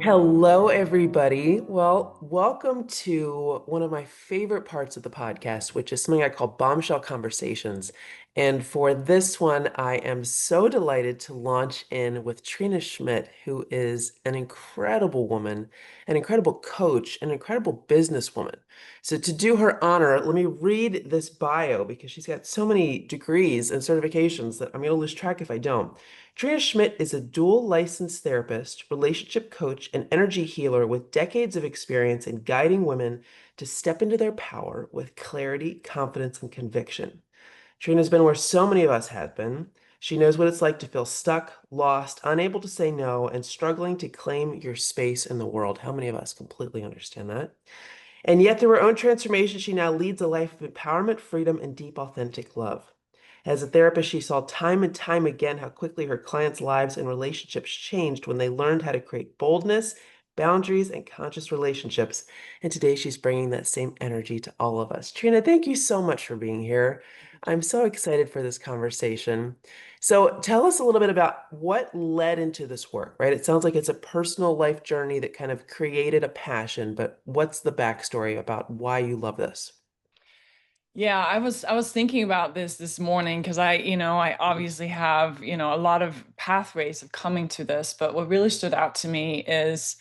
Hello, everybody. Well, welcome to one of my favorite parts of the podcast, which is something I call Bombshell Conversations. And for this one, I am so delighted to launch in with Trine Schmidt, who is an incredible woman, an incredible coach, an incredible businesswoman. So, to do her honor, let me read this bio because she's got so many degrees and certifications that I'm going to lose track if I don't. Trine Schmidt is a dual licensed therapist, relationship coach, and energy healer with decades of experience in guiding women to step into their power with clarity, confidence, and conviction. Trina's been where so many of us have been. She knows what it's like to feel stuck, lost, unable to say no, and struggling to claim your space in the world. How many of us completely understand that? And yet, through her own transformation, she now leads a life of empowerment, freedom, and deep, authentic love. As a therapist, she saw time and time again how quickly her clients' lives and relationships changed when they learned how to create boldness, boundaries, and conscious relationships. And today she's bringing that same energy to all of us. Trina, thank you so much for being here. I'm so excited for this conversation. So tell us a little bit about what led into this work, right? It sounds like it's a personal life journey that kind of created a passion, but what's the backstory about why you love this? Yeah, I was thinking about this morning because I obviously have, a lot of pathways of coming to this, but what really stood out to me is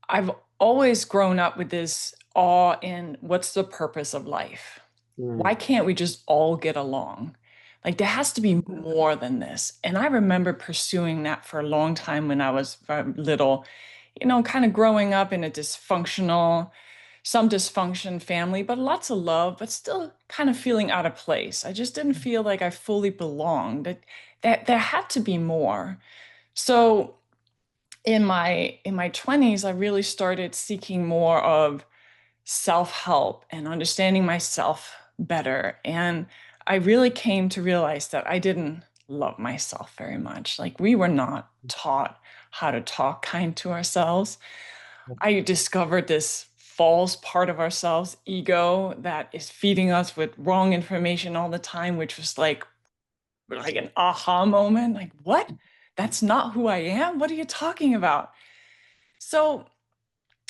I've always grown up with this awe in what's the purpose of life? Why Mm. can't we just all get along? Like there has to be more than this. And I remember pursuing that for a long time when I was little, kind of growing up in a some dysfunction family, but lots of love, but still kind of feeling out of place. I just didn't feel like I fully belonged. That there had to be more. So in my 20s, I really started seeking more of self-help and understanding myself better. And I really came to realize that I didn't love myself very much. Like we were not taught how to talk kind to ourselves. I discovered this false part of ourselves, ego, that is feeding us with wrong information all the time, which was like an aha moment. Like, what? That's not who I am. What are you talking about? So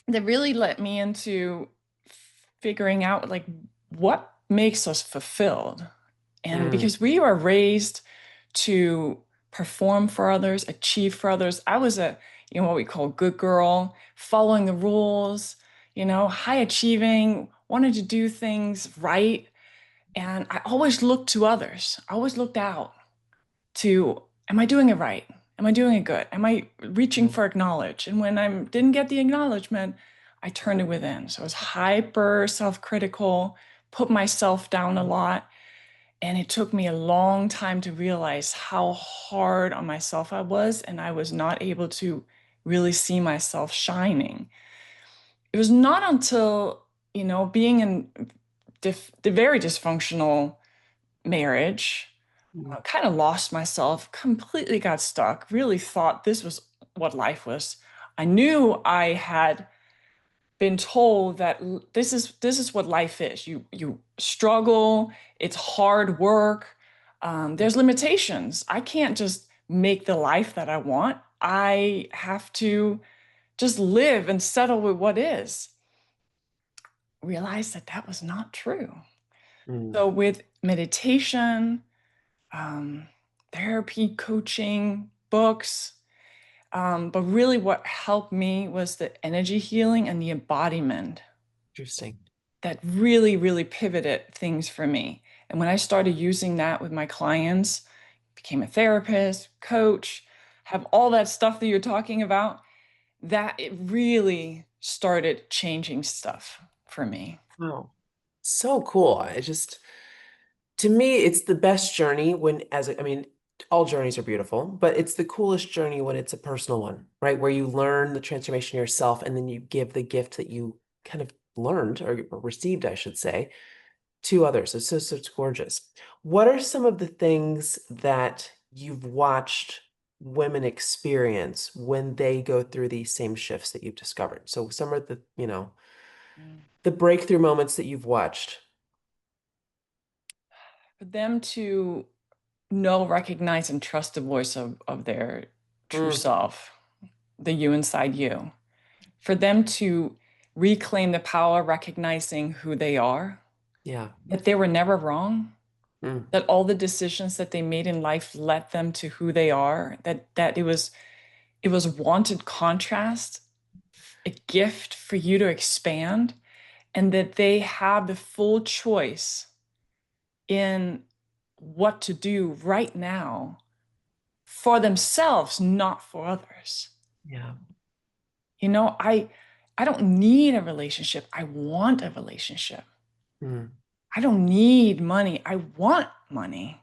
that really led me into figuring out like what makes us fulfilled. And Mm. because we were raised to perform for others, achieve for others, I was what we call good girl, following the rules, high achieving, wanted to do things right. And I always looked to others. I always looked out to, am I doing it right? Am I doing it good? Am I reaching for acknowledge? And when I didn't get the acknowledgement, I turned it within. So I was hyper self-critical, put myself down a lot. And it took me a long time to realize how hard on myself I was, and I was not able to really see myself shining. It was not until, being in the very dysfunctional marriage, Mm. kind of lost myself, completely got stuck, really thought this was what life was. I knew I had been told that this is what life is. You struggle, it's hard work. There's limitations. I can't just make the life that I want. I have to just live and settle with what is. Realized that that was not true. Mm. So with meditation, um, therapy, coaching, books, but really what helped me was the energy healing and the embodiment Interesting. that really, really pivoted things for me. And when I started using that with my clients, became a therapist, coach, have all that stuff that you're talking about, that it really started changing stuff for me. Wow. So cool. I just, to me, it's the best journey when, I mean, all journeys are beautiful, but it's the coolest journey when it's a personal one, right? Where you learn the transformation yourself and then you give the gift that you kind of learned or received, I should say, to others. So it's gorgeous. What are some of the things that you've watched women experience when they go through these same shifts that you've discovered? So some of the, Mm. the breakthrough moments that you've watched. For them to know, recognize, and trust the voice of their true Mm. self, the you inside you. for them to reclaim the power, recognizing who they are, Yeah. that they were never wrong, Mm. that all the decisions that they made in life led them to who they are, that it was wanted contrast, a gift for you to expand, and that they have the full choice in what to do right now for themselves, not for others. Yeah. You know, I don't need a relationship. I want a relationship. Mm. I don't need money. I want money,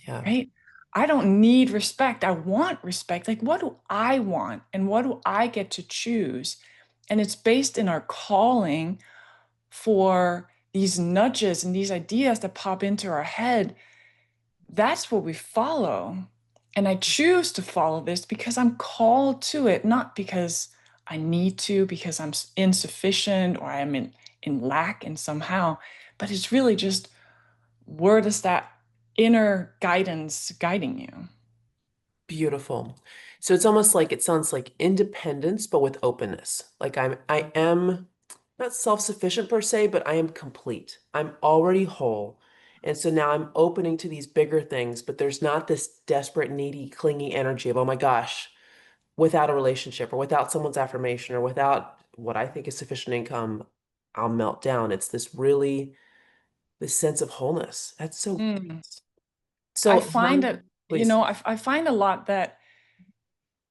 Yeah. right? I don't need respect. I want respect. Like, what do I want? And what do I get to choose? And it's based in our calling for these nudges and these ideas that pop into our head. That's what we follow. And I choose to follow this because I'm called to it, not because I need to, because I'm insufficient or I'm in lack and somehow, but it's really just where does that inner guidance guiding you? Beautiful. So it's almost like it sounds like independence, but with openness. Like I am not self-sufficient per se, but I am complete. I'm already whole. And so now I'm opening to these bigger things, but there's not this desperate, needy, clingy energy of, oh my gosh, without a relationship or without someone's affirmation or without what I think is sufficient income, I'll melt down. It's this sense of wholeness. That's so, Mm. I so find how, it, please. I find a lot that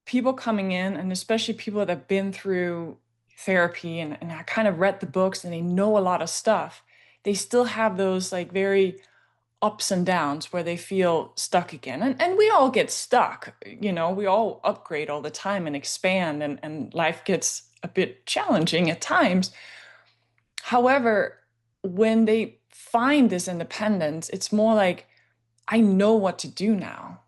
people coming in, and especially people that have been through therapy and I kind of read the books and they know a lot of stuff, they still have those like very ups and downs where they feel stuck again. And we all get stuck, we all upgrade all the time and expand, and life gets a bit challenging at times. However, when they find this independence, it's more like, I know what to do now.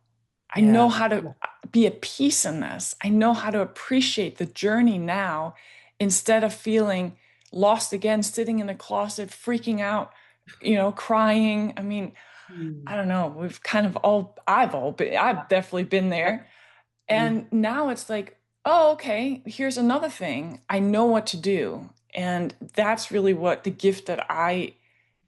I know Yeah. how to be at peace in this. I know how to appreciate the journey now instead of feeling lost again, sitting in the closet, freaking out, crying. I mean, I Mm. don't know. I've definitely been there. Mm. And now it's like, oh, okay, here's another thing. I know what to do. And that's really what the gift that I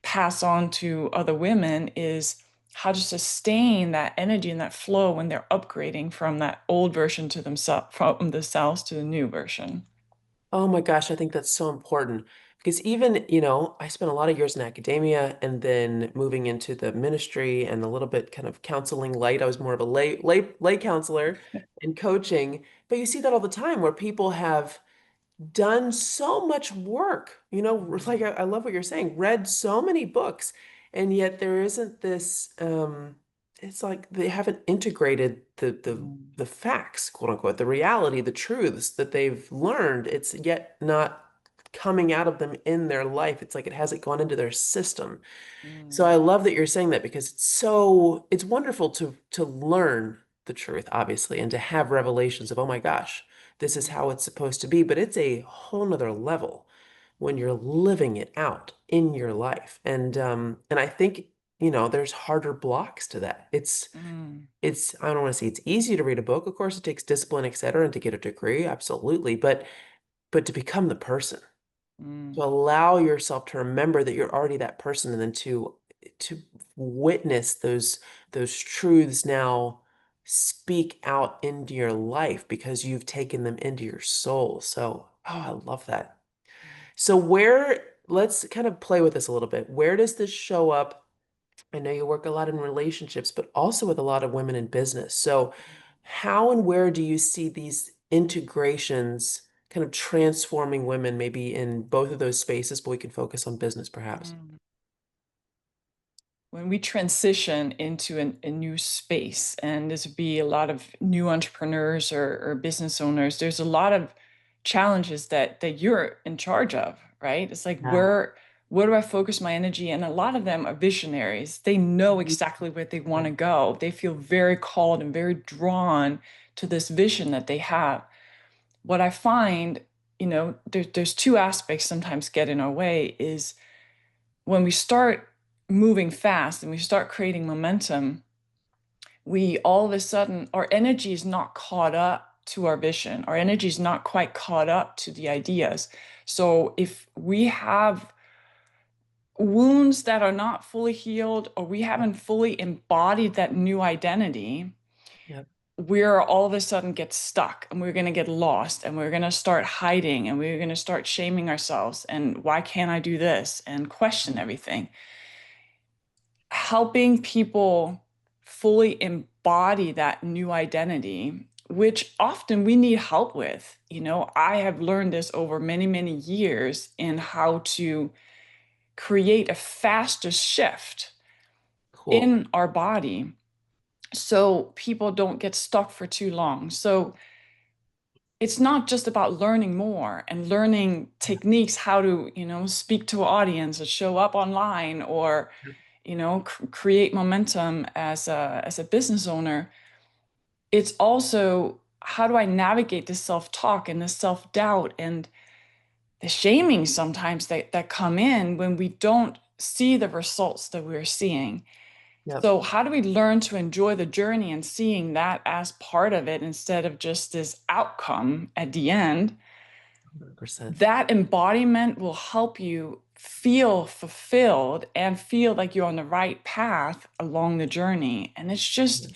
pass on to other women is how to sustain that energy and that flow when they're upgrading from that old version to themselves, from themselves to the new version. Oh my gosh, I think that's so important because even, I spent a lot of years in academia and then moving into the ministry and a little bit kind of counseling light. I was more of a lay counselor and coaching, but you see that all the time where people have done so much work, like I love what you're saying, read so many books, and yet there isn't this, it's like they haven't integrated the facts, quote unquote, the reality, the truths that they've learned. It's yet not coming out of them in their life. It's like it hasn't gone into their system. So Mm, I love that you're saying that because it's wonderful to learn the truth, obviously, and to have revelations of, oh my gosh, this is how it's supposed to be. But it's a whole nother level when you're living it out in your life. And I think, there's harder blocks to that. mm, It's I don't want to say it's easy to read a book. Of course, it takes discipline, et cetera, and to get a degree, absolutely. But to become the person, to mm, allow yourself to remember that you're already that person and then to witness those truths now speak out into your life because you've taken them into your soul. So, oh, I love that. So let's kind of play with this a little bit. Where does this show up? I know you work a lot in relationships, but also with a lot of women in business. So, how and where do you see these integrations kind of transforming women, maybe in both of those spaces, but we can focus on business perhaps? mm. When we transition into a new space, and this would be a lot of new entrepreneurs or business owners, there's a lot of challenges that you're in charge of, right? It's like Yeah. where do I focus my energy? And a lot of them are visionaries. They know Mhm. exactly where they want to go. They feel very called and very drawn to this vision that they have. What I find, there's two aspects sometimes get in our way is when we start moving fast and we start creating momentum, we all of a sudden, our energy is not caught up to our vision. Our energy is not quite caught up to the ideas. So if we have wounds that are not fully healed, or we haven't fully embodied that new identity, Yep. we're all of a sudden get stuck, and we're going to get lost, and we're going to start hiding, and we're going to start shaming ourselves, and why can't I do this, and question everything. Helping people fully embody that new identity, which often we need help with. I have learned this over many, many years in how to create a faster shift Cool. in our body so people don't get stuck for too long. So it's not just about learning more and learning techniques, how to, speak to an audience or show up online, or, create momentum as a business owner. It's also, how do I navigate the self-talk and the self-doubt and the shaming sometimes that come in when we don't see the results that we're seeing. Yep. So how do we learn to enjoy the journey and seeing that as part of it instead of just this outcome at the end? 100%. That embodiment will help you feel fulfilled and feel like you're on the right path along the journey. And it's just,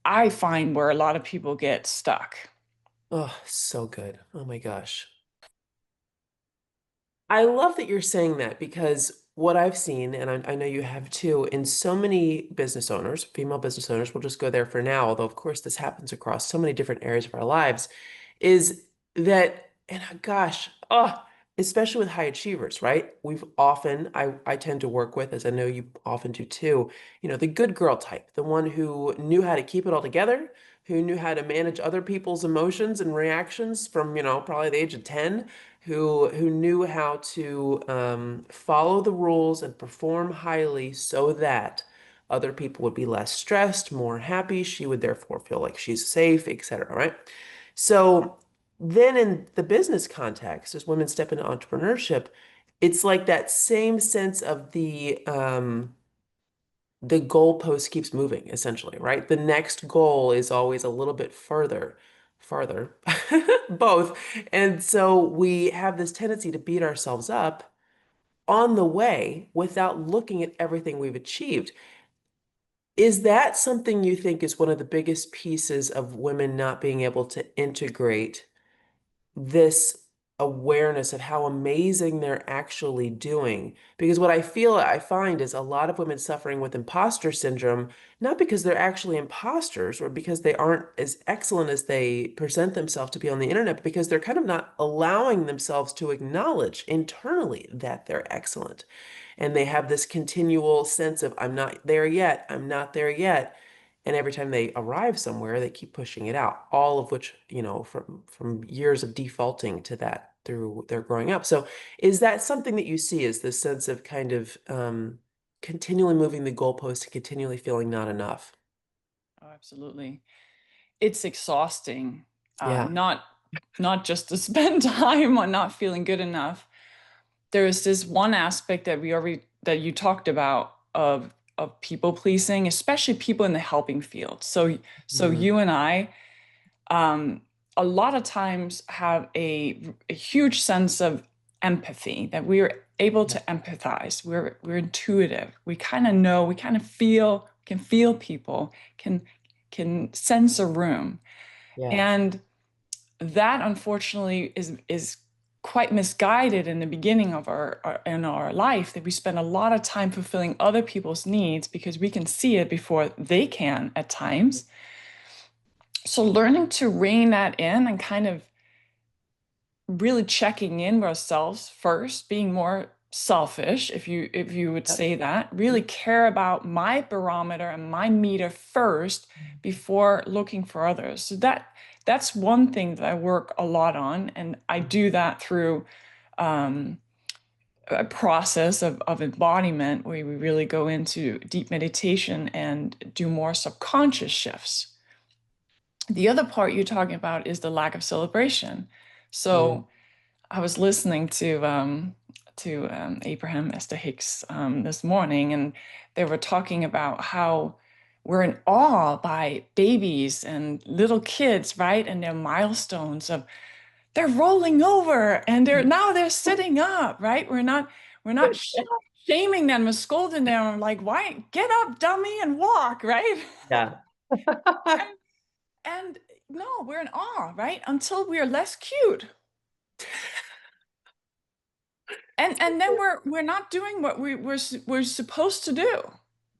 I find, where a lot of people get stuck. Oh, so good. Oh my gosh. I love that you're saying that because what I've seen, and I know you have too, in so many business owners, female business owners, we'll just go there for now, although of course this happens across so many different areas of our lives, is that, and gosh, especially with high achievers, right? I tend to work with, as I know you often do too, the good girl type, the one who knew how to keep it all together, who knew how to manage other people's emotions and reactions from, probably the age of 10, who knew how to follow the rules and perform highly so that other people would be less stressed, more happy. She would therefore feel like she's safe, etc. Right? So then in the business context, as women step into entrepreneurship, it's like that same sense of the goalpost keeps moving, essentially, right? The next goal is always a little bit farther, both. And so we have this tendency to beat ourselves up on the way without looking at everything we've achieved. Is that something you think is one of the biggest pieces of women not being able to integrate this awareness of how amazing they're actually doing? Because what I find is a lot of women suffering with imposter syndrome, not because they're actually imposters or because they aren't as excellent as they present themselves to be on the internet, but because they're kind of not allowing themselves to acknowledge internally that they're excellent. And they have this continual sense of, I'm not there yet, I'm not there yet. And every time they arrive somewhere, they keep pushing it out, all of which, from years of defaulting to that through their growing up. So is that something that you see, is this sense of kind of continually moving the goalpost and continually feeling not enough? Oh, absolutely. It's exhausting, Yeah. not just to spend time on not feeling good enough. There is this one aspect that you talked about of people pleasing, especially people in the helping field. So Mm, you and I, um, a lot of times have a huge sense of empathy, that we are able yeah. to empathize. We're intuitive. We kind of know. We kind of feel. Can feel people. Can sense a room. Yeah. And that, unfortunately, is quite misguided in the beginning of our life, that we spend a lot of time fulfilling other people's needs because we can see it before they can at times. So learning to rein that in and kind of really checking in with ourselves first, being more selfish, if you would Yep. say that, really care about my barometer and my meter first before looking for others. So that's one thing that I work a lot on, and I do that through um, a process of embodiment, where we really go into deep meditation and do more subconscious shifts. The other part you're talking about is the lack of celebration. Mm, So I was listening to Abraham Esther Hicks this morning, and they were talking about how we're in awe by babies and little kids, right? And their milestones of they're rolling over and they're sitting up, right? We're not shaming them and scolding them. I'm like, why get up, dummy, and walk, right? Yeah. And, and no, we're in awe, right? Until we are less cute. And then we're not doing what we're supposed to do,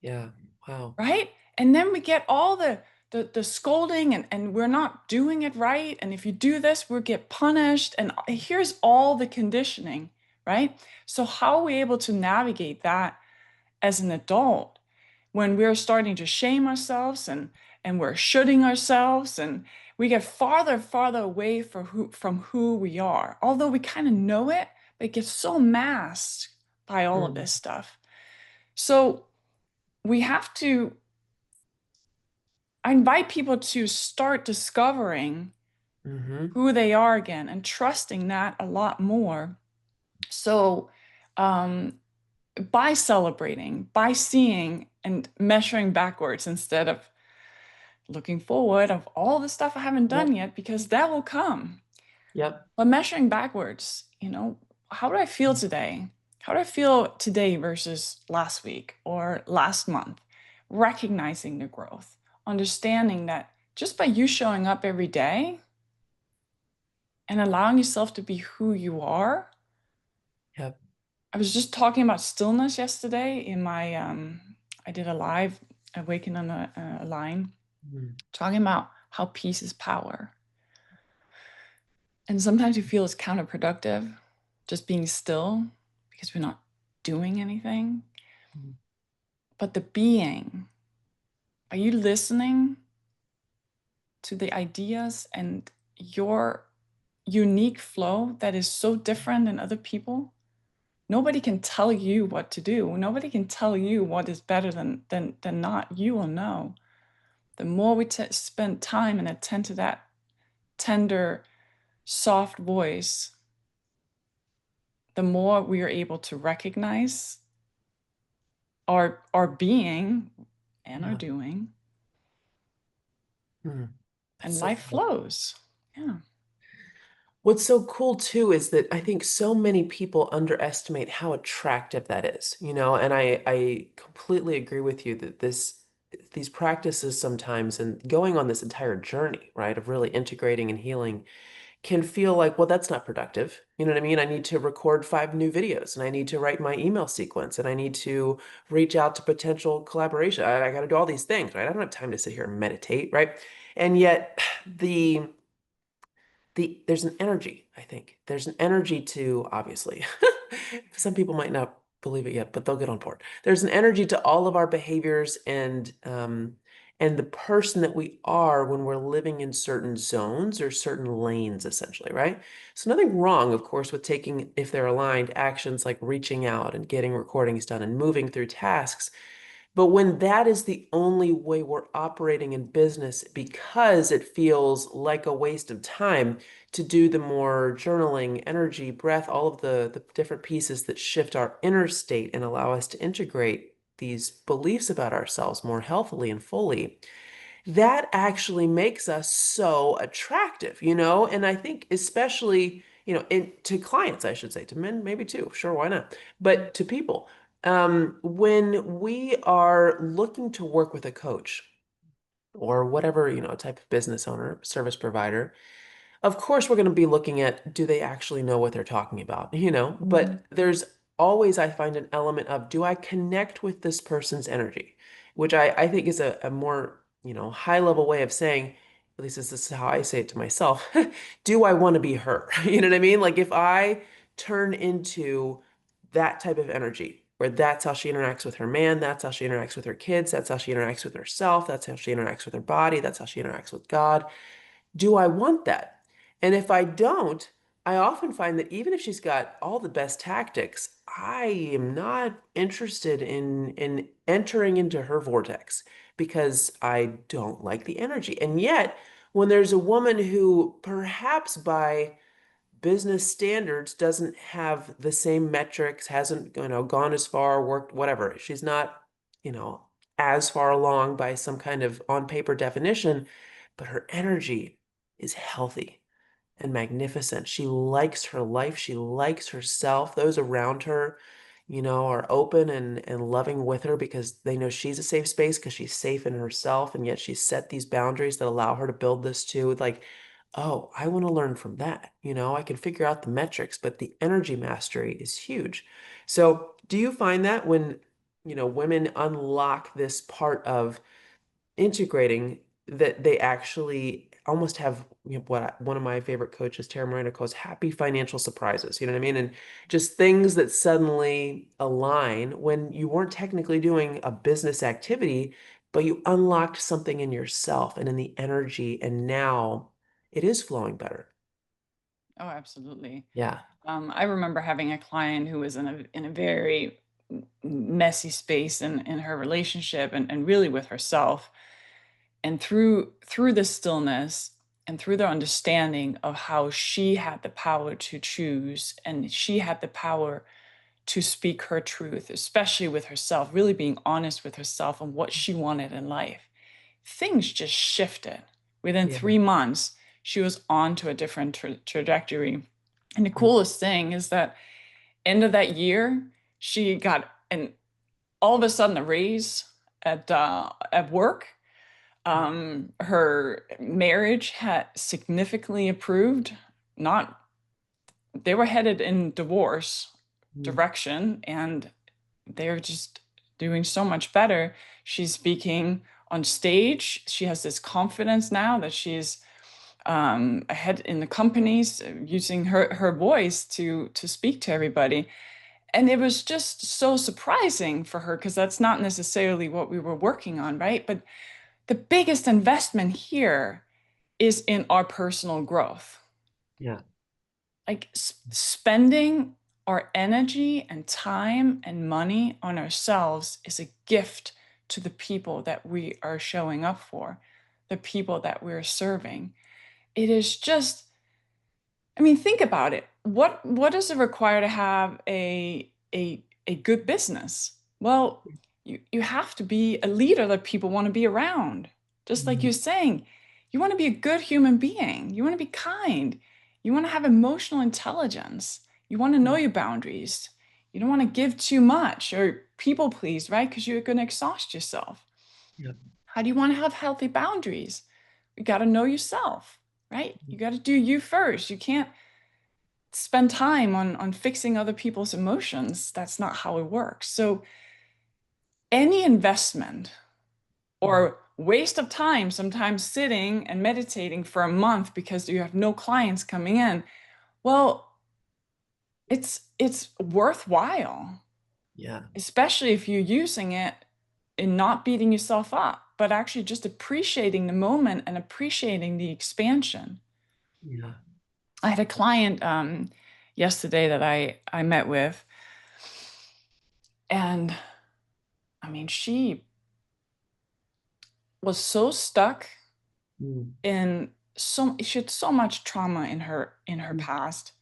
Yeah. Wow. right? And then we get all the scolding and we're not doing it right. And if you do this, we'll get punished. And here's all the conditioning, right? So how are we able to navigate that as an adult when we're starting to shame ourselves and we're shoulding ourselves and we get farther and farther away from who we are, although we kind of know it, but it gets so masked by all of Mm, this stuff. So we have to, I invite people to start discovering hmm who they are again and trusting that a lot more. So um, by celebrating, by seeing and measuring backwards instead of looking forward of all the stuff I haven't done Yep. yet, because that will come. Yep. But measuring backwards, how do I feel today? How do I feel today versus last week or last month? Recognizing the growth, understanding that just by you showing up every day and allowing yourself to be who you are. Yep. I was just talking about stillness yesterday I did a live Awaken on a line, Mm, talking about how peace is power. And sometimes we feel it's counterproductive, just being still because we're not doing anything. mm, But the being, are you listening to the ideas and your unique flow that is so different than other people? Nobody can tell you what to do. Nobody can tell you what is better than not. You will know. The more we spend time and attend to that tender, soft voice, the more we are able to recognize our being and our yeah. doing, That's and so life cool. flows. Yeah. What's so cool too is that I think so many people underestimate how attractive that is, and I completely agree with you that these practices sometimes and going on this entire journey, right, of really integrating and healing can feel like, well, that's not productive. You know what I mean? I need to record 5 new videos and I need to write my email sequence and I need to reach out to potential collaboration. I got to do all these things, right? I don't have time to sit here and meditate, right? And yet the there's an energy, I think. There's an energy to, obviously, some people might not believe it yet, but they'll get on board. There's an energy to all of our behaviors and the person that we are when we're living in certain zones or certain lanes, essentially, right? So nothing wrong, of course, with taking, if they're aligned, actions like reaching out and getting recordings done and moving through tasks. But when that is the only way we're operating in business because it feels like a waste of time to do the more journaling, energy, breath, all of the different pieces that shift our inner state and allow us to integrate these beliefs about ourselves more healthily and fully, that actually makes us so attractive, And I think especially, to clients, I should say, to men, maybe too, sure, why not? But to people, when we are looking to work with a coach or whatever, type of business owner, service provider, of course, we're going to be looking at do they actually know what they're talking about, But there's always, I find, an element of do I connect with this person's energy, which I think is a more, high level way of saying, at least this is how I say it to myself, do I want to be her? You know what I mean? Like if I turn into that type of energy, where that's how she interacts with her man, that's how she interacts with her kids, that's how she interacts with herself, that's how she interacts with her body, that's how she interacts with God. Do I want that? And if I don't, I often find that even if she's got all the best tactics, I am not interested in entering into her vortex because I don't like the energy. And yet, when there's a woman who perhaps by business standards doesn't have the same metrics, hasn't, gone as far, worked, whatever, she's not, you know, as far along by some kind of on paper definition, but her energy is healthy and magnificent. She likes her life. She likes herself. Those around her, are open and loving with her because they know she's a safe space because she's safe in herself. And yet she's set these boundaries that allow her to build this too. Like, oh, I want to learn from that. I can figure out the metrics, but the energy mastery is huge. So do you find that when, women unlock this part of integrating that they actually almost have what one of my favorite coaches, Tara Miranda, calls happy financial surprises. You know what I mean? And just things that suddenly align when you weren't technically doing a business activity, but you unlocked something in yourself and in the energy, and now it is flowing better. Oh, absolutely. Yeah. I remember having a client who was in a very messy space in her relationship and really with herself. And through the stillness and through the understanding of how she had the power to choose and she had the power to speak her truth, especially with herself, really being honest with herself and what she wanted in life, things just shifted. Within Yeah. 3 months, she was on to a different trajectory. And the Mm. coolest thing is that end of that year, she got an all of a sudden a raise at work. Her marriage had significantly improved. Not They were headed in divorce Mm. direction, and they're just doing so much better. She's speaking on stage. She has this confidence now that she's ahead in the companies, using her voice to speak to everybody. And it was just so surprising for her because that's not necessarily what we were working on, right? But the biggest investment here is in our personal growth. Yeah. Like spending our energy and time and money on ourselves is a gift to the people that we are showing up for, the people that we're serving. It is just, I mean, think about it. What does it require to have a good business? Well, you have to be a leader that people want to be around. Just like Mm. you're saying, you want to be a good human being. You want to be kind. You want to have emotional intelligence. You want to know Yeah. your boundaries. You don't want to give too much or people please, right? Because you're going to exhaust yourself. Yeah. How do you want to have healthy boundaries? You got to know yourself, right? You got to do you first. You can't spend time on fixing other people's emotions. That's not how it works. So any investment Mm. or waste of time, sometimes sitting and meditating for a month because you have no clients coming in, well, it's worthwhile, Yeah. especially if you're using it in not beating yourself up, but actually just appreciating the moment and appreciating the expansion. Yeah. I had a client yesterday that I met with, and I mean, was so stuck Mm. in she had so much trauma in her Mm. past.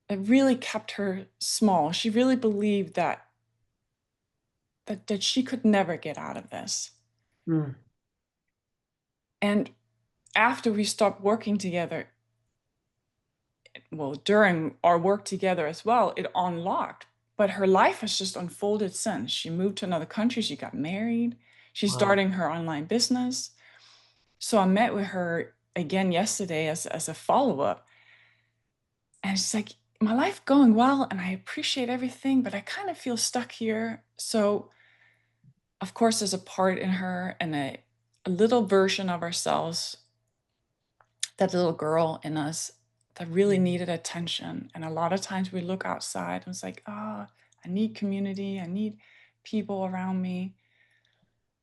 It really kept her small. She really believed that she could never get out of this. Mm. And after we stopped working together, well, during our work together as well, it unlocked. But her life has just unfolded since. She moved to another country, she got married, she's Wow. starting her online business. So I met with her again yesterday as a follow-up. And she's like, my life going well and I appreciate everything, but I kind of feel stuck here. So of course there's a part in her and a little version of ourselves, that little girl in us that really Mm. needed attention. And a lot of times we look outside and it's like, oh, I need community, I need people around me.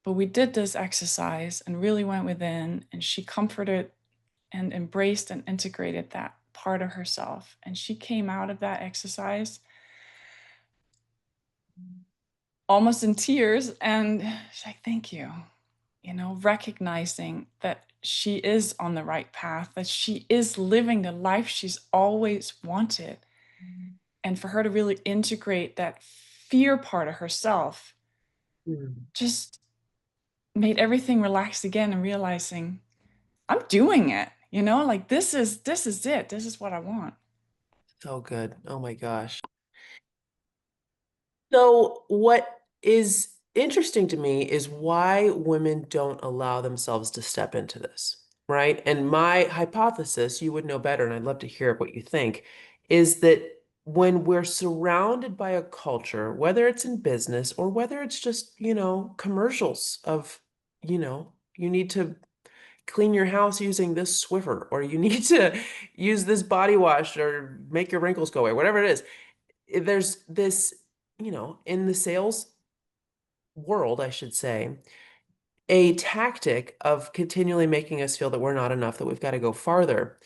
But we did this exercise and really went within, and she comforted and embraced and integrated that part of herself. And she came out of that exercise almost in tears. And she's like, thank you. Recognizing that she is on the right path, that she is living the life she's always wanted. And for her to really integrate that fear part of herself Mm. just made everything relax again and realizing I'm doing it, like this is it. This is what I want. So good. Oh my gosh. So, what is interesting to me is why women don't allow themselves to step into this, right? And my hypothesis, you would know better, and I'd love to hear what you think, is that when we're surrounded by a culture, whether it's in business or whether it's just, commercials of, you need to clean your house using this Swiffer, or you need to use this body wash or make your wrinkles go away, whatever it is, there's this, in the sales world, I should say, a tactic of continually making us feel that we're not enough, that we've got to go farther.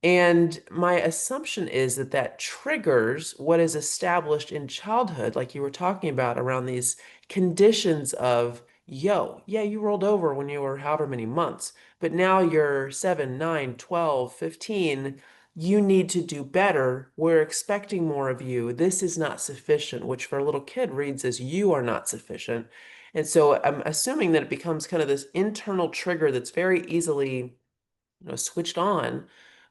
And my assumption is that that triggers what is established in childhood, like you were talking about, around these conditions of, yo, yeah, you rolled over when you were however many months, but now you're 7, 9, 12, 15. You need to do better. We're expecting more of you. This is not sufficient, which for a little kid reads as you are not sufficient. And so I'm assuming that it becomes kind of this internal trigger that's very easily, switched on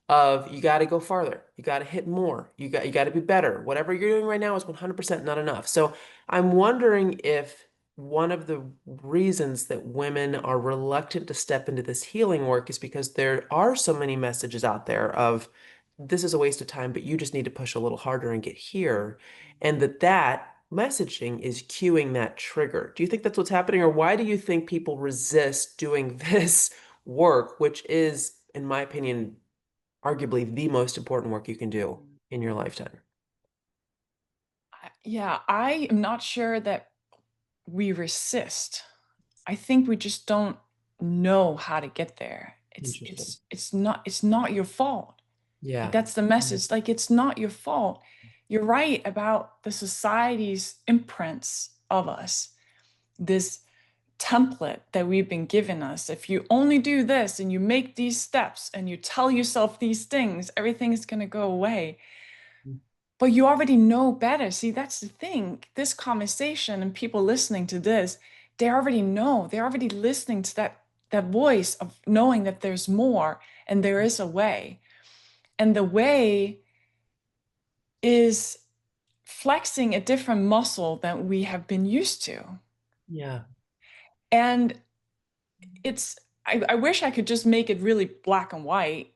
of you got to go farther. You got to hit more. You got to be better. Whatever you're doing right now is 100% not enough. So I'm wondering if one of the reasons that women are reluctant to step into this healing work is because there are so many messages out there of this is a waste of time, but you just need to push a little harder and get here. And that messaging is cueing that trigger. Do you think that's what's happening, or why do you think people resist doing this work, which is, in my opinion, arguably the most important work you can do in your lifetime? Yeah, I am not sure that we resist. I think we just don't know how to get there. It's Interesting. it's it's not your fault. Like Yeah. that's the message. Like it's not your fault. You're right about the society's imprints of us. This template that we've been given us. If you only do this and you make these steps and you tell yourself these things, everything is going to go away. But you already know better. See, that's the thing. This conversation and people listening to this, they already know. They're already listening to that voice of knowing that there's more and there is a way. And the way is flexing a different muscle than we have been used to. Yeah. And it's I wish I could just make it really black and white,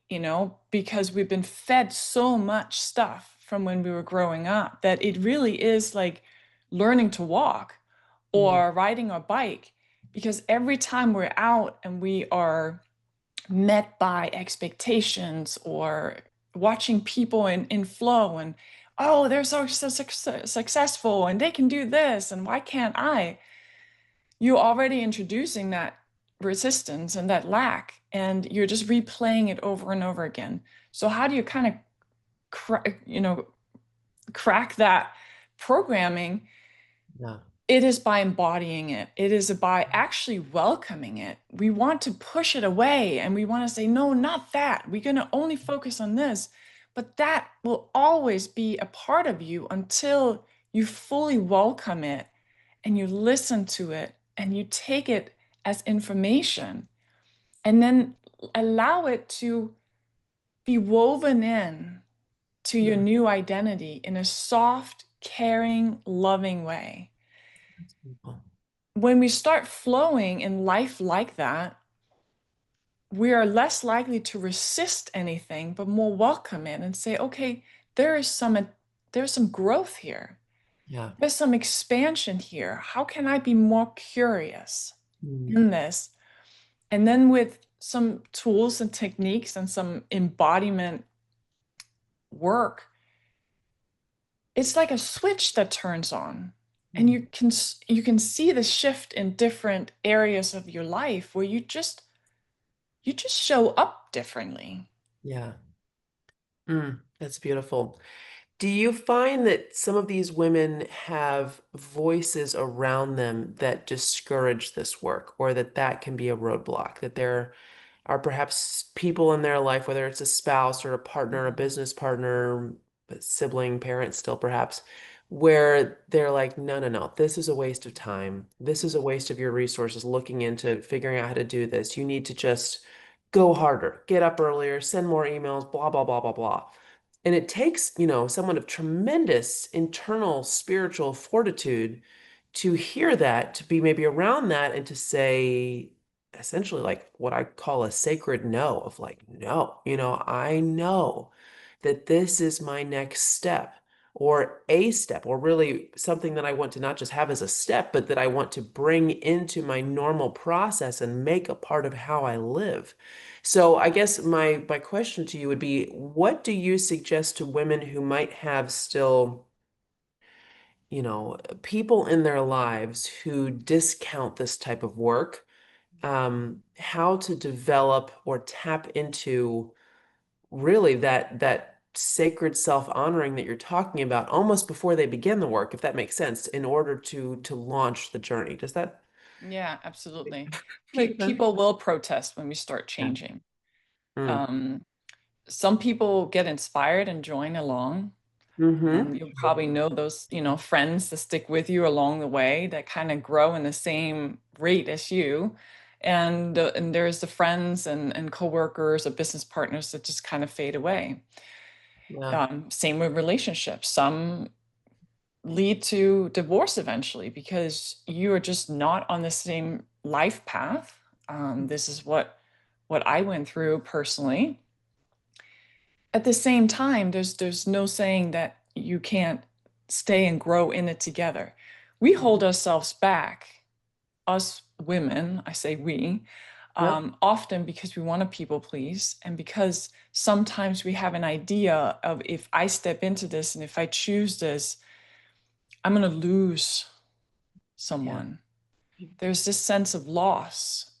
because we've been fed so much stuff from when we were growing up that it really is like learning to walk Mm. or riding a bike. Because every time we're out and we are met by expectations or watching people in flow and, oh, they're so successful and they can do this and why can't I? You're already introducing that resistance and that lack, and you're just replaying it over and over again. So how do you kind of crack that programming? Yeah. It is by embodying it. It is by actually welcoming it. We want to push it away and we want to say, no, not that. We're going to only focus on this. But that will always be a part of you until you fully welcome it and you listen to it and you take it as information and then allow it to be woven in to your Yeah. new identity in a soft, caring, loving way. That's beautiful. When we start flowing in life like that, we are less likely to resist anything, but more welcome it and say, okay, there is some there's some growth here. Yeah. There's some expansion here. How can I be more curious Mm. in this? And then with some tools and techniques and some embodiment work, it's like a switch that turns on. And Mm. you can see the shift in different areas of your life where you just show up differently. Yeah. That's beautiful. Do you find that some of these women have voices around them that discourage this work, or that can be a roadblock, that there are perhaps people in their life, whether it's a spouse or a partner, a business partner, a sibling, parent still perhaps, where they're like, no, no, no, this is a waste of time. This is a waste of your resources looking into figuring out how to do this. You need to just go harder, get up earlier, send more emails, blah, blah, blah, blah, blah. And it takes, someone of tremendous internal spiritual fortitude to hear that, to be maybe around that, and to say, essentially, like what I call a sacred no of like, no, I know that this is my next step or a step, or really something that I want to not just have as a step, but that I want to bring into my normal process and make a part of how I live. So I guess my question to you would be, what do you suggest to women who might have still, people in their lives who discount this type of work, how to develop or tap into really that sacred self-honoring that you're talking about almost before they begin the work, if that makes sense, in order to launch the journey. Does that Yeah, absolutely. make sense? People will protest when we start Yeah. changing. Mm. Um, some people get inspired and join along. Mm-hmm. You'll probably know those, friends that stick with you along the way that kind of grow in the same rate as you. And there's the friends and coworkers or business partners that just kind of fade away. Yeah. Same with relationships. Some lead to divorce eventually because you are just not on the same life path. This is what I went through personally. At the same time, there's no saying that you can't stay and grow in it together. We hold ourselves back, us women, I say we, Yep. often because we want to people please, and because sometimes we have an idea of, if I step into this and if I choose this, I'm going to lose Yeah. someone. There's this sense of loss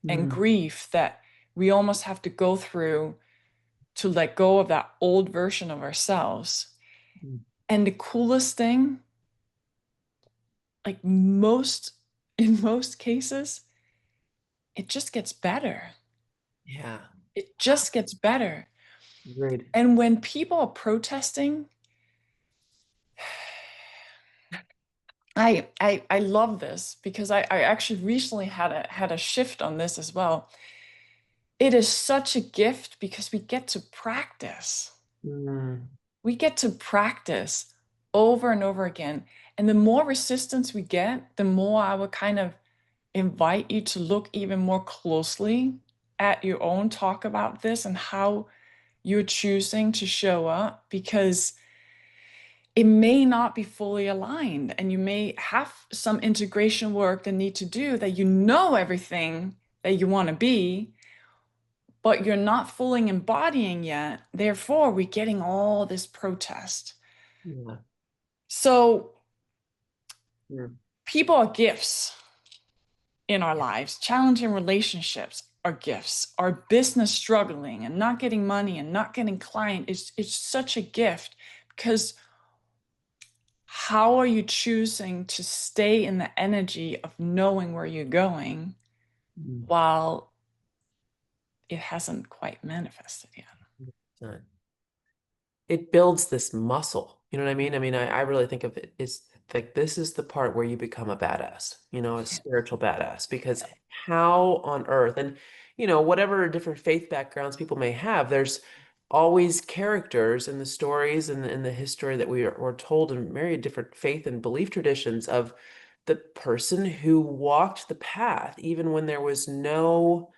and Mm. grief that we almost have to go through to let go of that old version of ourselves. Mm. And the coolest thing, like in most cases, it just gets better. Yeah. It just gets better. Agreed. And when people are protesting, I love this because I actually recently had a shift on this as well. It is such a gift because we get to practice. Mm. We get to practice over and over again. And the more resistance we get, the more I would kind of invite you to look even more closely at your own talk about this and how you're choosing to show up, because it may not be fully aligned and you may have some integration work that need to do, that you know everything that you want to be, but you're not fully embodying yet. Therefore, we're getting all this protest. Yeah. So Mm. people are gifts in our lives. Challenging relationships are gifts. Our business struggling and not getting money and not getting client is such a gift, because how are you choosing to stay in the energy of knowing where you're going Mm. while it hasn't quite manifested yet? Mm. It builds this muscle. You know what I mean? I mean, I really think of it as like this is the part where you become a badass, a spiritual badass, because how on earth, and whatever different faith backgrounds people may have, there's always characters in the stories and in the history that we're told in myriad different faith and belief traditions of the person who walked the path even when there was no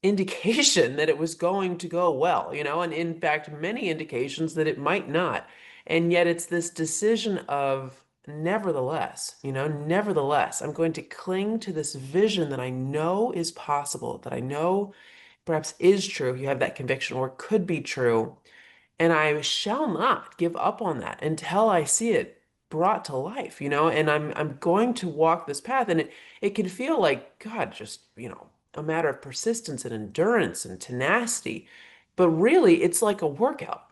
indication that it was going to go well, and in fact, many indications that it might not. And yet it's this decision of nevertheless, I'm going to cling to this vision that I know is possible, that I know perhaps is true. You have that conviction or could be true. And I shall not give up on that until I see it brought to life, and I'm going to walk this path. And it can feel like, God, just, a matter of persistence and endurance and tenacity. But really, it's like a workout.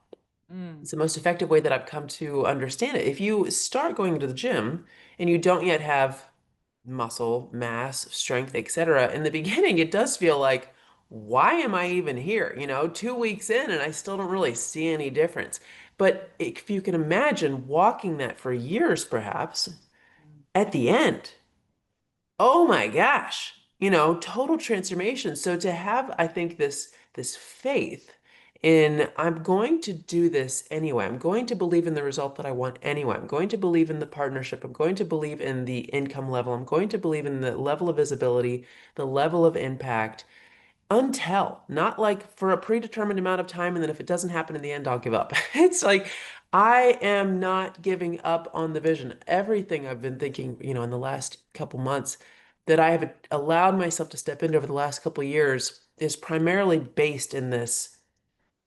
Mm, It's the most effective way that I've come to understand it. If you start going to the gym and you don't yet have muscle, mass, strength, etc., in the beginning, it does feel like, why am I even here? 2 weeks in and I still don't really see any difference. But if you can imagine walking that for years, perhaps, at the end, oh my gosh, total transformation. So to have, I think, this faith in I'm going to do this anyway. I'm going to believe in the result that I want anyway. I'm going to believe in the partnership. I'm going to believe in the income level. I'm going to believe in the level of visibility, the level of impact until, not like for a predetermined amount of time, and then if it doesn't happen in the end, I'll give up. It's like I am not giving up on the vision. Everything I've been thinking, in the last couple months that I have allowed myself to step into over the last couple years is primarily based in this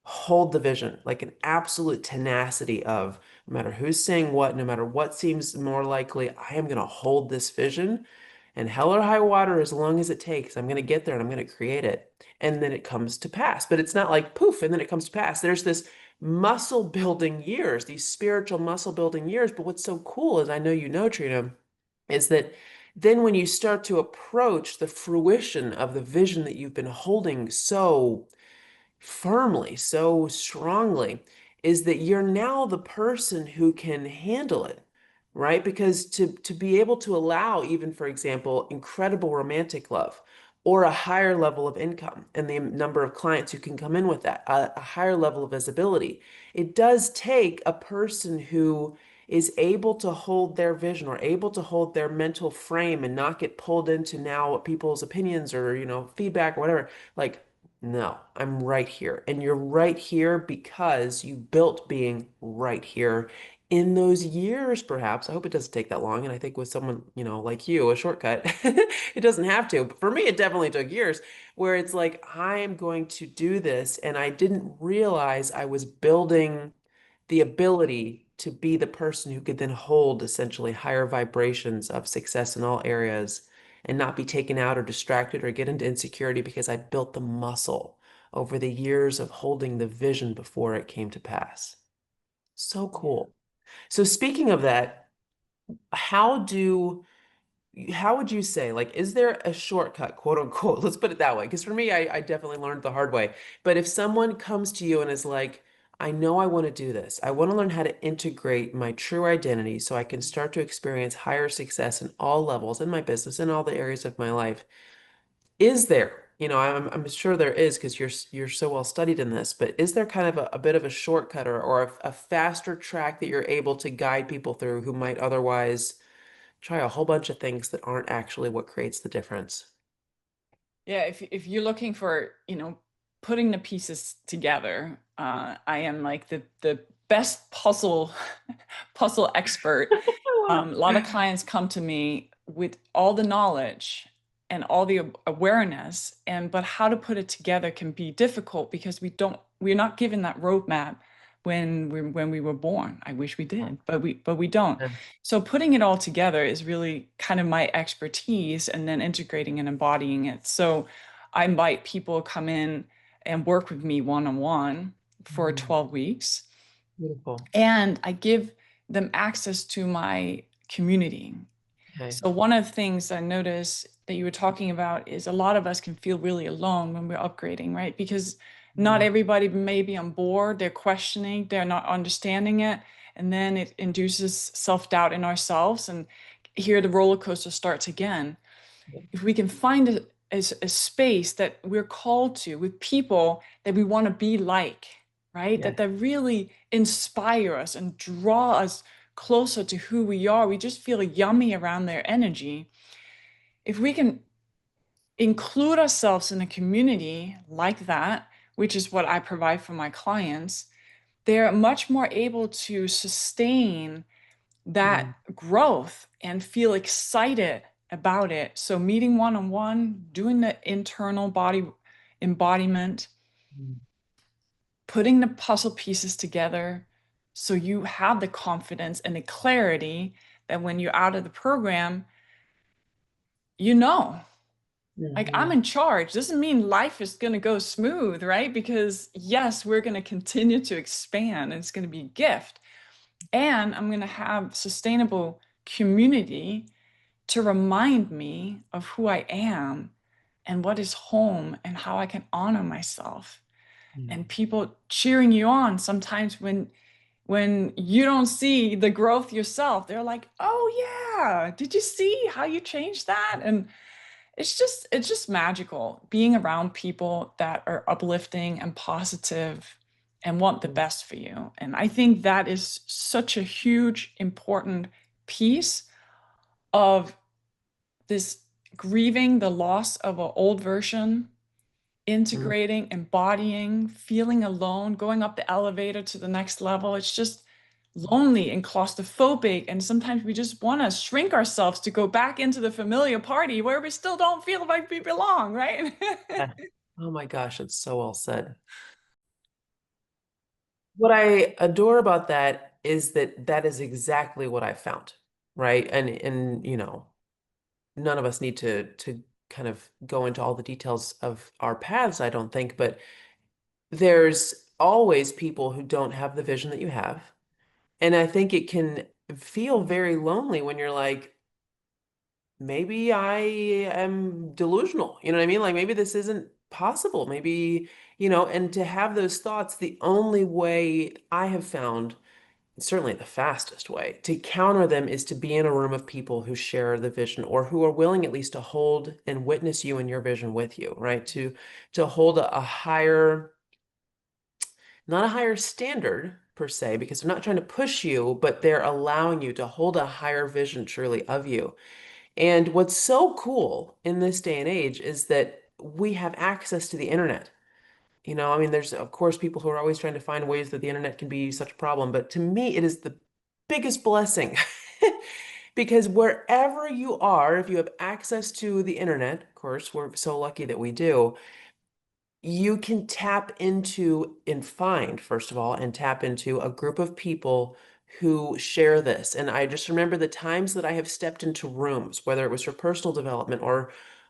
hold the vision, like an absolute tenacity of no matter who's saying what, no matter what seems more likely, I am going to hold this vision and hell or high water as long as it takes. I'm going to get there and I'm going to create it. And then it comes to pass. But it's not like poof, and then it comes to pass. There's this muscle building years, these spiritual muscle building years. But what's so cool is I know Trina, is that then when you start to approach the fruition of the vision that you've been holding so firmly, so strongly, is that you're now the person who can handle it, right? Because to be able to allow, even for example, incredible romantic love or a higher level of income and the number of clients who can come in with that, a higher level of visibility, it does take a person who is able to hold their vision or able to hold their mental frame and not get pulled into now people's opinions or, feedback or whatever. Like, no, I'm right here. And you're right here because you built being right here in those years, perhaps. I hope it doesn't take that long. And I think with someone, like you, a shortcut, it doesn't have to. But for me, it definitely took years where it's like, I am going to do this. And I didn't realize I was building the ability to be the person who could then hold essentially higher vibrations of success in all areas and not be taken out or distracted or get into insecurity because I built the muscle over the years of holding the vision before it came to pass. So Yeah. cool. So speaking of that, how do how would you say, like, is there a shortcut, quote unquote? Let's put it that way. Because for me, I definitely learned the hard way. But if someone comes to you and is like, I know I want to do this, I want to learn how to integrate my true identity so I can start to experience higher success in all levels in my business, in all the areas of my life. Is there, I'm sure there is because you're so well studied in this, but is there kind of a bit of a shortcut or a faster track that you're able to guide people through who might otherwise try a whole bunch of things that aren't actually what creates the difference? Yeah, if you're looking for, putting the pieces together, I am like the best puzzle expert. A lot of clients come to me with all the knowledge and all the awareness, and but how to put it together can be difficult because we're not given that roadmap when we were born. I wish we did, but we don't. Yeah. So putting it all together is really kind of my expertise, and then integrating and embodying it. So I invite people to come in and work with me one-on-one for Mm, 12 weeks. beautiful. And I give them access to my community. Okay. So one of the things I noticed that you were talking about is a lot of us can feel really alone when we're upgrading, right? Because not Mm, everybody may be on board, they're questioning, they're not understanding it. And then it induces self-doubt in ourselves. And here the roller coaster starts again. yeah. If we can find a space that we're called to with people that we want to be like, right? Yeah. That really inspire us and draw us closer to who we are. We just feel yummy around their energy. If we can include ourselves in a community like that, which is what I provide for my clients, they're much more able to sustain that Mm, growth and feel excited about it. So, meeting one on one, doing the internal body embodiment, mm, putting the puzzle pieces together so you have the confidence and the clarity that when you're out of the program, you know, like I'm mhm, in charge. Doesn't mean life is going to go smooth, right? Because yes, we're going to continue to expand and it's going to be a gift. And I'm going to have sustainable community to remind me of who I am and what is home and how I can honor myself, and Mm. people cheering you on sometimes when you don't see the growth yourself. They're like, oh yeah, did you see how you changed that? And it's just magical being around people that are uplifting and positive and want the best for you. And I think that is such a huge important piece of this grieving the loss of an old version, Mm. integrating, embodying, feeling alone, going up the elevator to the next level. It's just lonely and claustrophobic. And sometimes we just want to shrink ourselves to go back into the familiar party where we still don't feel like we belong, right? Yeah. Oh my gosh, it's so well said. What I adore about that is that that is exactly what I found, right? And none of us need to kind of go into all the details of our paths, I don't think, but there's always people who don't have the vision that you have. And I think it can feel very lonely when you're like, maybe I am delusional. You know what I mean? Like maybe this isn't possible. Maybe, and to have those thoughts, the only way I have found, certainly the fastest way to counter them is to be in a room of people who share the vision or who are willing at least to hold and witness you and your vision with you, right? To hold a higher, not a higher standard per se, because they're not trying to push you, but they're allowing you to hold a higher vision truly of you. And what's so cool in this day and age is that we have access to the internet. I mean, there's of course people who are always trying to find ways that the internet can be such a problem, but to me, it is the biggest blessing. Because wherever you are, if you have access to the internet, of course, we're so lucky that we do, you can tap into and find, first of all, and tap into a group of people who share this. And I just remember the times that I have stepped into rooms, whether it was for personal development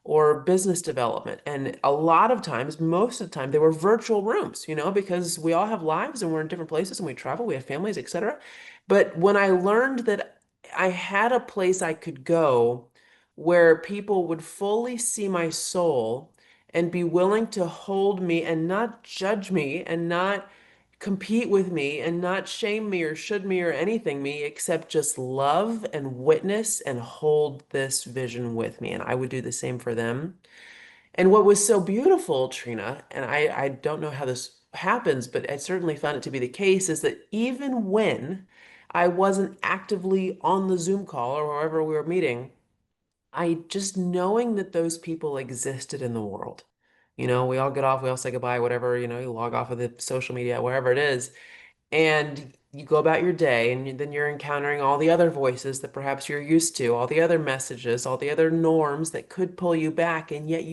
or business development. And a lot of times, most of the time, they were virtual rooms, because we all have lives and we're in different places and we travel, we have families, etc. But when I learned that I had a place I could go where people would fully see my soul and be willing to hold me and not judge me and not compete with me and not shame me or should me or anything me except just love and witness and hold this vision with me. And I would do the same for them. And what was so beautiful, Trina, and I don't know how this happens, but I certainly found it to be the case, is that even when I wasn't actively on the Zoom call or wherever we were meeting, I just knowing that those people existed in the world. We all get off, we all say goodbye, whatever, you log off of the social media, wherever it is, and you go about your day, and then you're encountering all the other voices that perhaps you're used to, all the other messages, all the other norms that could pull you back, and yet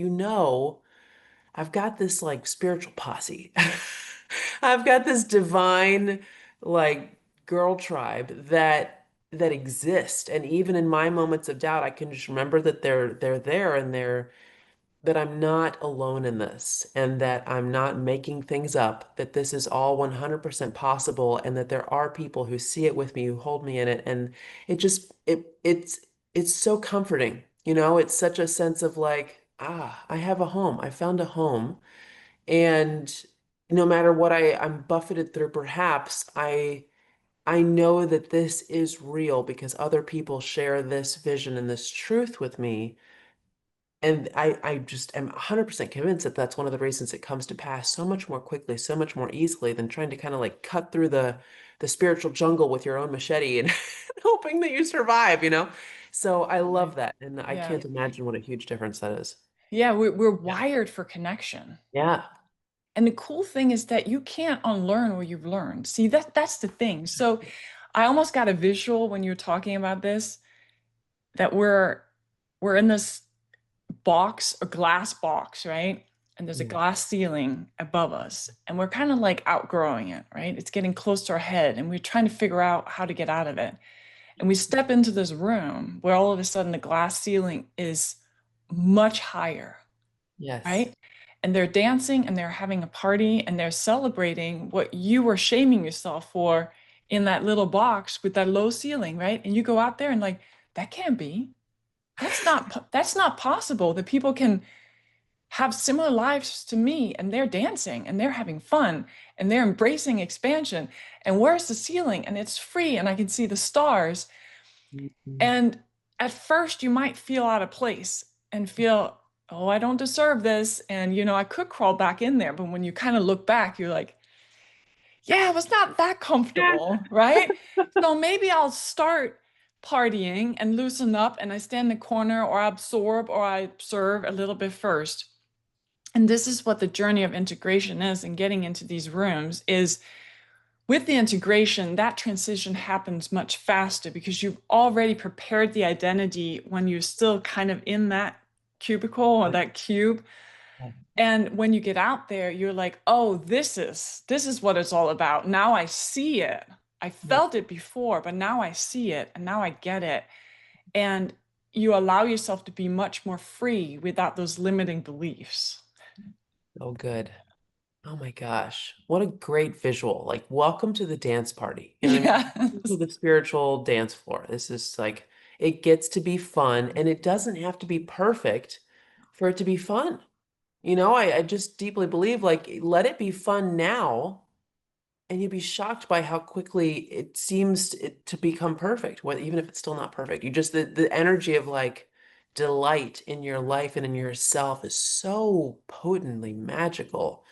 I've got this like spiritual posse. I've got this divine like girl tribe that exist. And even in my moments of doubt, I can just remember that they're there and that I'm not alone in this and that I'm not making things up, that this is all 100% possible and that there are people who see it with me, who hold me in it. And it's so comforting. It's such a sense of like, I have a home. I found a home. And no matter what I'm buffeted through, perhaps I know that this is real because other people share this vision and this truth with me. And I just am 100% convinced that that's one of the reasons it comes to pass so much more quickly, so much more easily than trying to kind of like cut through the spiritual jungle with your own machete and hoping that you survive. So I love Right. that. And I Yeah. can't imagine what a huge difference that is. Yeah, we're Yeah. wired for connection. Yeah. And the cool thing is that you can't unlearn what you've learned. See, that's the thing. So I almost got a visual when you're talking about this, that we're in this box, a glass box, right? And there's a Yeah. glass ceiling above us, and we're kind of like outgrowing it, right? It's getting close to our head, and we're trying to figure out how to get out of it. And we step into this room where all of a sudden the glass ceiling is much higher, Yes. right? And they're dancing and they're having a party and they're celebrating what you were shaming yourself for in that little box with that low ceiling, right? And you go out there and like, that can't be. That's not possible that people can have similar lives to me, and they're dancing and they're having fun and they're embracing expansion. And where's the ceiling? And it's free and I can see the stars. Mhm. And at first, you might feel out of place and feel, oh, I don't deserve this. And, I could crawl back in there. But when you kind of look back, you're like, yeah, it was not that Yeah. comfortable, right? So maybe I'll start partying and loosen up and I stand in the corner or I absorb or I observe a little bit first. And this is what the journey of integration is, and getting into these rooms is with the integration, that transition happens much faster because you've already prepared the identity when you're still kind of in that cubicle or that cube. And when you get out there, you're like, oh, this is what it's all about. Now I see it. I Yep. felt it before, but now I see it and now I get it. And you allow yourself to be much more free without those limiting beliefs. Oh, good. Oh my gosh. What a great visual. Like, welcome to the dance party. You know what I mean? Welcome to Yes. the spiritual dance floor. This is like, it gets to be fun and it doesn't have to be perfect for it to be fun. I just deeply believe like, let it be fun now. And you'd be shocked by how quickly it seems to become perfect, even if it's still not perfect. The energy of like delight in your life and in yourself is so potently magical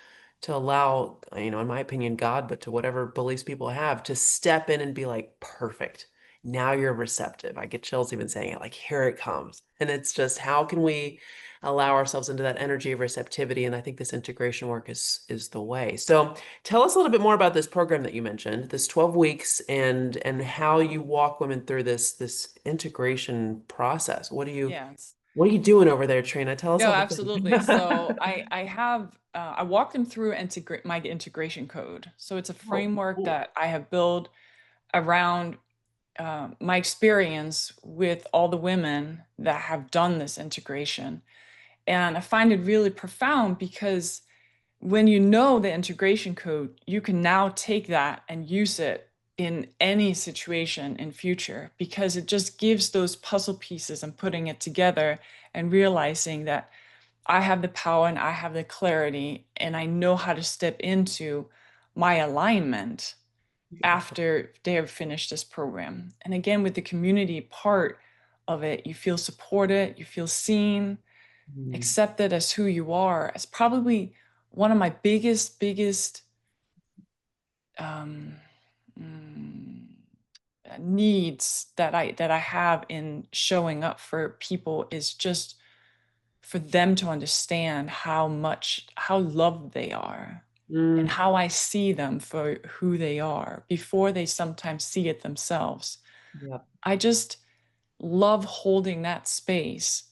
to allow, in my opinion, God, but to whatever beliefs people have, to step in and be like, perfect. Now you're receptive. I get chills even saying it, like, here it comes. And it's just, how can we allow ourselves into that energy of receptivity? And I think this integration work is the way. So tell us a little bit more about this program that you mentioned, this 12 weeks, and how you walk women through this integration process. Yes. What are you doing over there, Trina? Tell us No, all the absolutely. So things. I have I walked them through my integration code. So it's a Oh, framework cool. that I have built around my experience with all the women that have done this integration. And I find it really profound because when you know the integration code, you can now take that and use it in any situation in future because it just gives those puzzle pieces and putting it together and realizing that I have the power and I have the clarity and I know how to step into my alignment Beautiful. after they have finished this program. And again, with the community part of it, you feel supported, you feel seen, Mm, accepted as who you are. It's probably one of my biggest um, mm, needs that I have in showing up for people is just for them to understand how loved they are and mm, how I see them for who they are before they sometimes see it themselves. yeah, I just love holding that space,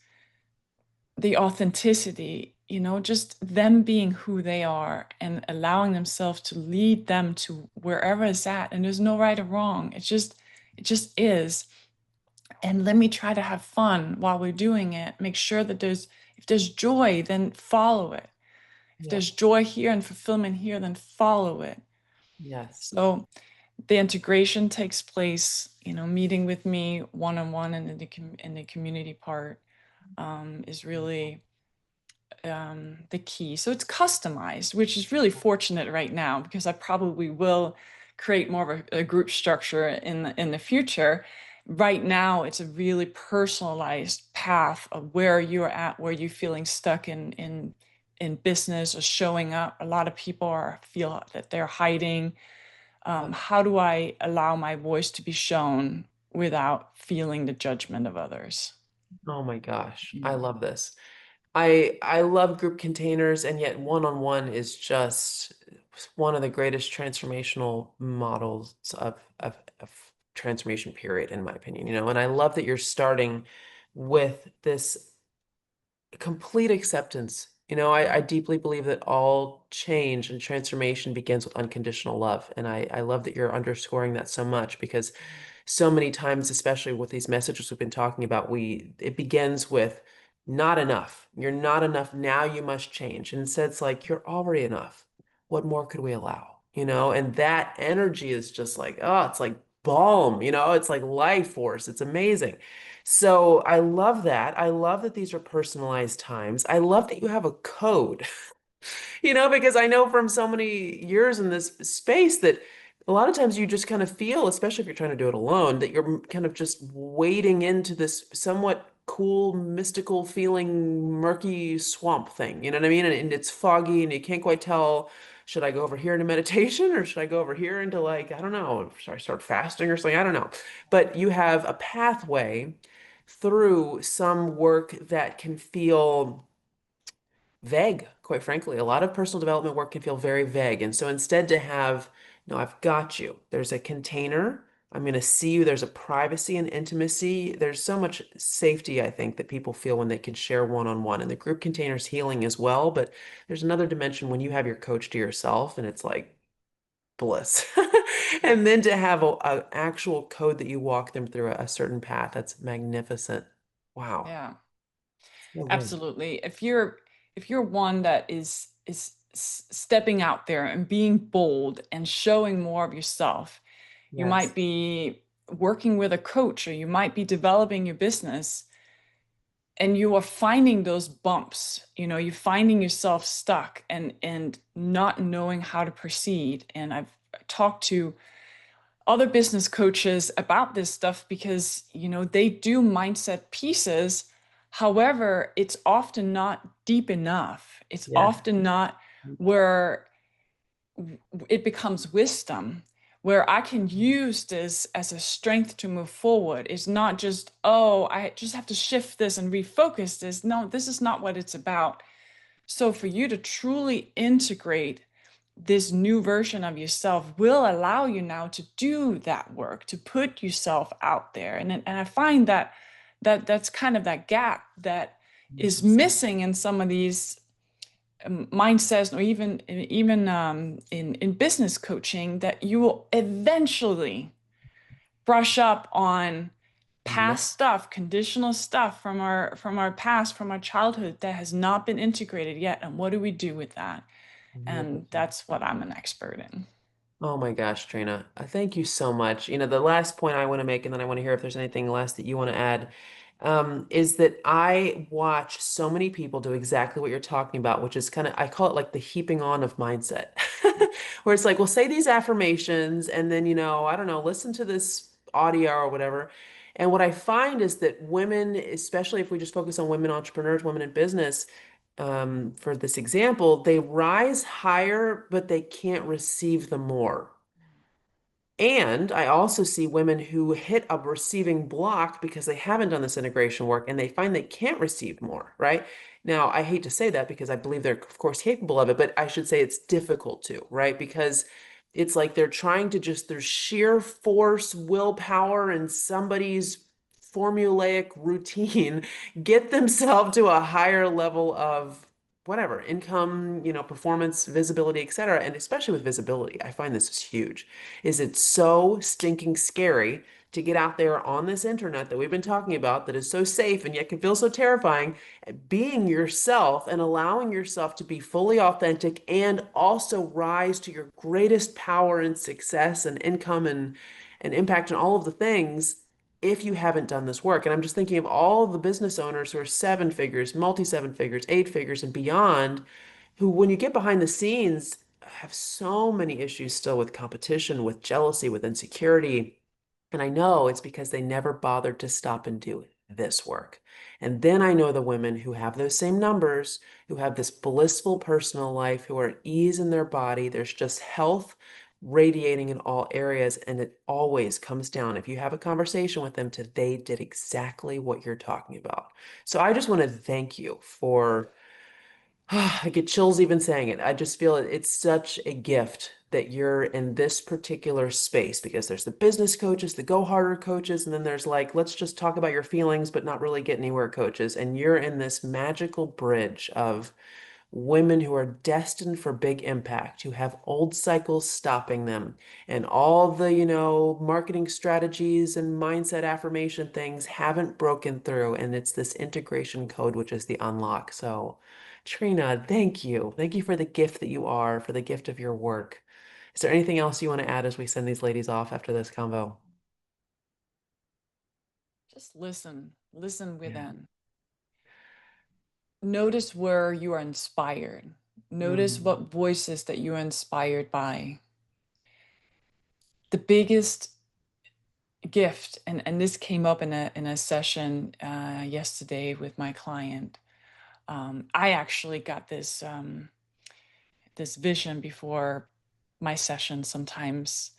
the authenticity, just them being who they are and allowing themselves to lead them to wherever it's at. And there's no right or wrong. It just is. And let me try to have fun while we're doing it. Make sure that if there's joy, then follow it. If yeah, there's joy here and fulfillment here, then follow it. yes. So the integration takes place, meeting with me one on one, and in the community part is really the key. So it's customized, which is really fortunate right now because I probably will create more of a group structure in the future. Right now, it's a really personalized path of where you're at, where you're feeling stuck in business or showing up. A lot of people feel that they're hiding. Yeah. How do I allow my voice to be shown without feeling the judgment of others? Oh my gosh, I Yeah. love this. I love group containers, and yet one-on-one is just one of the greatest transformational models of transformation period, in my opinion. And I love that you're starting with this complete acceptance. I deeply believe that all change and transformation begins with unconditional love. And I love that you're underscoring that so much because so many times, especially with these messages we've been talking about, it begins with not enough. You're not enough. Now you must change. And instead, it's like, you're already enough. What more could we allow? And that energy is just like, oh, it's like balm, it's like life force. It's amazing. So I love that. I love that these are personalized times. I love that you have a code. Because I know from so many years in this space that a lot of times you just kind of feel, especially if you're trying to do it alone, that you're kind of just wading into this somewhat cool, mystical feeling, murky swamp thing. You know what I mean? And it's foggy and you can't quite tell, should I go over here into meditation or should I go over here into like, I don't know, should I start fasting or something? I don't know. But you have a pathway through some work that can feel vague, quite frankly. A lot of personal development work can feel very vague. And so instead to have, no, I've got you. There's a container. I'm going to see you. There's a privacy and intimacy. There's so much safety, I think, that people feel when they can share one-on-one. And the group container is healing as well. But there's another dimension when you have your coach to yourself and it's like bliss. And then to have a actual code that you walk them through a certain path, that's magnificent. Wow. Yeah. So good. Absolutely. If you're one that is stepping out there and being bold and showing more of yourself, you might Yes. be working with a coach or you might be developing your business and you are finding those bumps, you're finding yourself stuck and not knowing how to proceed. And I've talked to other business coaches about this stuff because they do mindset pieces. However, it's often not deep enough. It's Yes. often not where it becomes wisdom, where I can use this as a strength to move forward. It's not just, oh, I just have to shift this and refocus this. No, this is not what it's about. So for you to truly integrate this new version of yourself will allow you now to do that work, to put yourself out there. And I find that's kind of that gap that is 100%. missing in some of these mindsets, or even in business coaching, that you will eventually brush up on Yep. past stuff, conditional stuff from our past, from our childhood that has not been integrated yet. And what do we do with that? And 100%. that's what I'm an expert in. Oh my gosh, Trina. Thank you so much. The last point I want to make, and then I want to hear if there's anything last that you want to add, is that I watch so many people do exactly what you're talking about, which is kind of, I call it like the heaping on of mindset, where it's like, we'll say these affirmations and then, I don't know, listen to this audio or whatever. And what I find is that women, especially if we just focus on women entrepreneurs, women in business, for this example, they rise higher, but they can't receive the more. And I also see women who hit a receiving block because they haven't done this integration work and they find they can't receive more, right? Now, I hate to say that because I believe they're, of course, capable of it, but I should say it's difficult to, right? Because it's like they're trying to just, there's sheer force, willpower, and somebody's formulaic routine get themselves to a higher level of whatever income, performance, visibility, et cetera. And especially with visibility, I find this is huge is it's so stinking scary to get out there on this internet that we've been talking about that is so safe and yet can feel so terrifying, being yourself and allowing yourself to be fully authentic and also rise to your greatest power and success and income and impact and all of the things if you haven't done this work. And I'm just thinking of all the business owners who are seven figures, multi seven figures, eight figures, and beyond who, when you get behind the scenes, have so many issues still with competition, with jealousy, with insecurity. And I know it's because they never bothered to stop and do this work. And then I know the women who have those same numbers, who have this blissful personal life, who are at ease in their body. There's just health radiating in all areas. And it always comes down, if you have a conversation with them, to they did exactly what you're talking about. So I just want to thank you for I get chills even saying it. I just feel it's such a gift that you're in this particular space because there's the business coaches, the go harder coaches, and then there's like, let's just talk about your feelings, but not really get anywhere coaches. And you're in this magical bridge of women who are destined for big impact, who have old cycles stopping them, and all the, marketing strategies and mindset affirmation things haven't broken through. And it's this integration code, which is the unlock. So, Trina, thank you. Thank you for the gift that you are, for the gift of your work. Is there anything else you want to add as we send these ladies off after this convo? Just listen Yeah. within. Notice where you are inspired. Notice Mm. what voices that you are inspired by. The biggest gift, and this came up in a session yesterday with my client. I actually got this vision before my session. Sometimes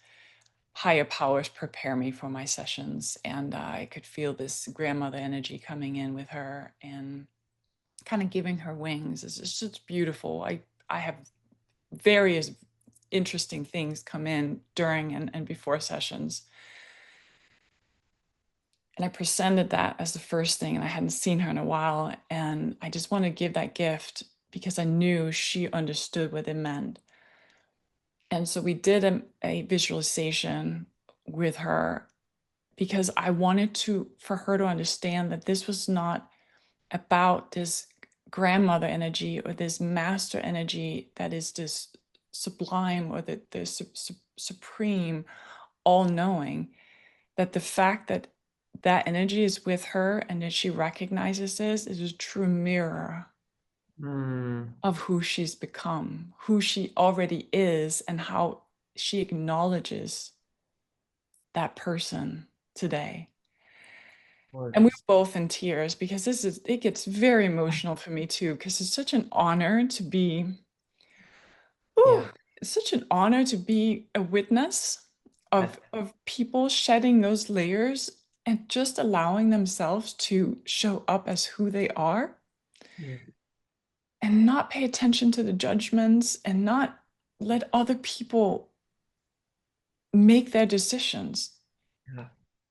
higher powers prepare me for my sessions, and I could feel this grandmother energy coming in with her and kind of giving her wings. It's just beautiful. I have various interesting things come in during and before sessions. And I presented that as the first thing, and I hadn't seen her in a while. And I just wanted to give that gift because I knew she understood what it meant. And so we did a visualization with her because I wanted to for her to understand that this was not about this grandmother energy or this master energy that is this sublime or the supreme all-knowing, that the fact that that energy is with her and that she recognizes this is a true mirror Mm. of who she's become, who she already is, and how she acknowledges that person today. And we Gorgeous. were both in tears because it gets very emotional for me too, because it's such an honor to be, ooh, Yeah. it's such an honor to be a witness That, of people shedding those layers and just allowing themselves to show up as who they are yeah. and not pay attention to the judgments and not let other people make their decisions. Yeah.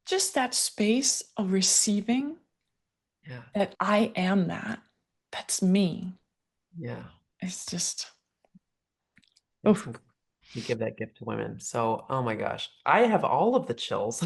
Just that space of receiving Yeah. that I am that. That's me. Yeah. It's just, It's oh. incredible. You give that gift to women. So, oh my gosh, I have all of the chills.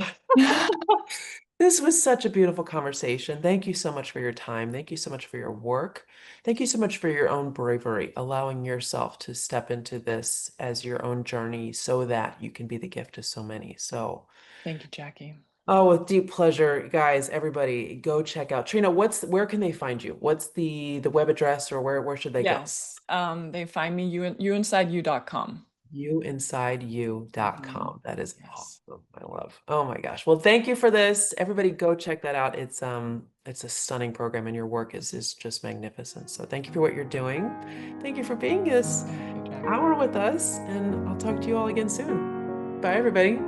This was such a beautiful conversation. Thank you so much for your time. Thank you so much for your work. Thank you so much for your own bravery, allowing yourself to step into this as your own journey so that you can be the gift to so many. So, Thank you, Jackie. oh, with deep pleasure, guys, everybody go check out Trina. Where can they find you? What's the web address or where should they go? Yes, they find me youinsideyou.com. Mhm. Youinsideyou.com. That is Yes. awesome. I love. Oh my gosh. Well, thank you for this. Everybody go check that out. It's a stunning program and your work is just magnificent. So thank you for what you're doing. Thank you for being this Thank you, Jackie. hour with us, and I'll talk to you all again soon. Bye, everybody.